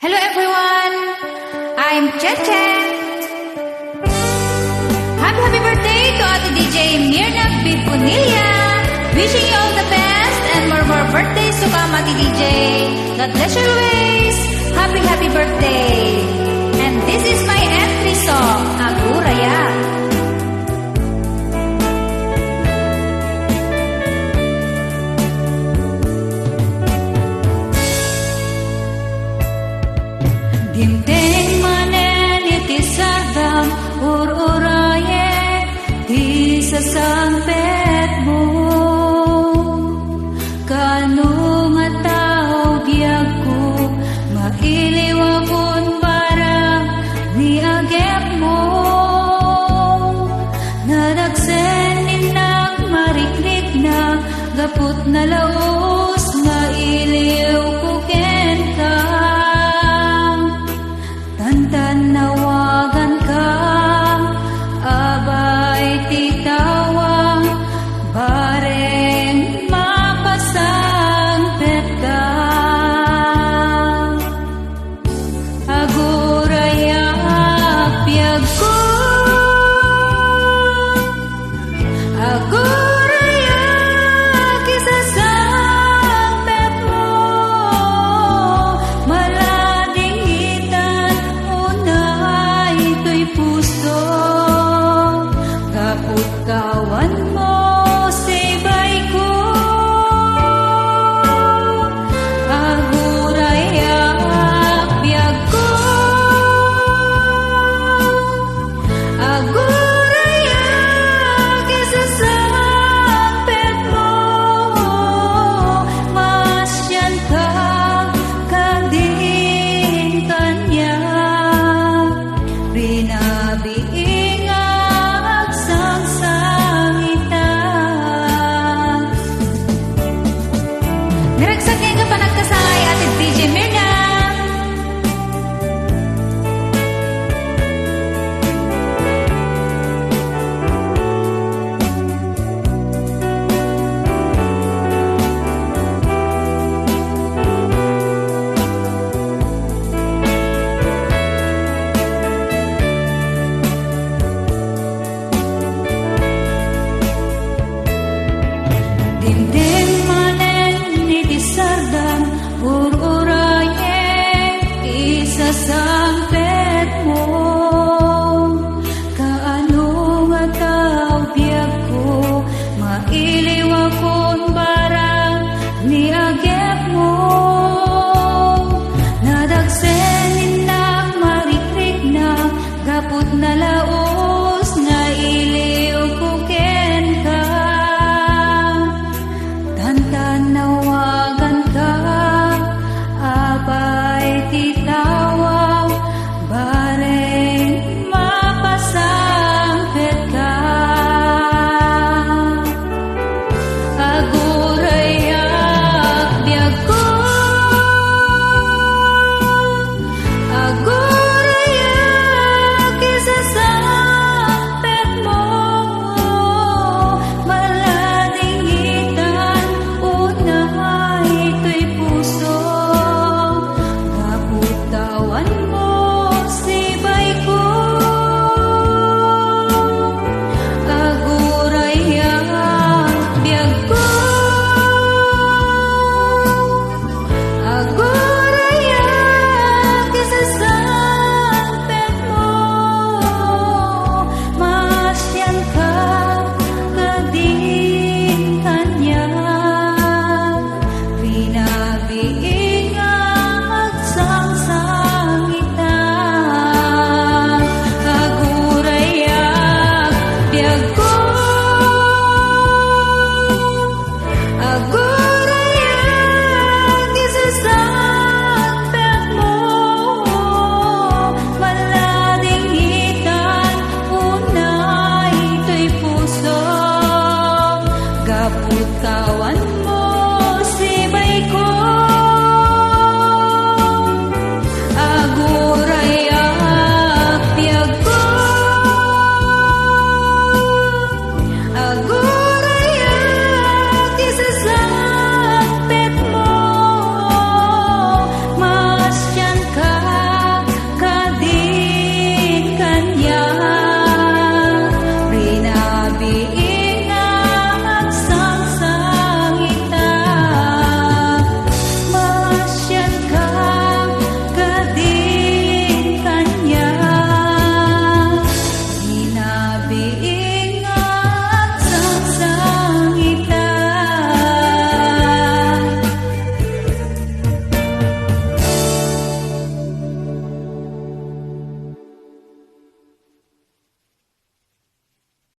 Hello everyone, I'm Cheche. Happy birthday to Ate DJ Mirna Bipunilia. Wishing you all the best and more birthdays to come, Ate DJ. God bless you always. Happy birthday. And this is my entry song, Aguraya. Dimdeng manen iti sadam ur-uraye di sasampet mo kanu matao diagku mailiwakun parang niagep mo nadagsen ninak mariklik na gaput na laos mailiw kuken ka nawagan ka, abay titawang, bareng mapasangpet ka. Aguraya piyag ko, aguraya kisasangpet mo, kawan mo sibay ko aguraya piyag ko aguraya kisasangpet mo masyan ka kading kanya binabiing DJ Mirna. Dimdeng manen ni disardam ur-uraye isa sa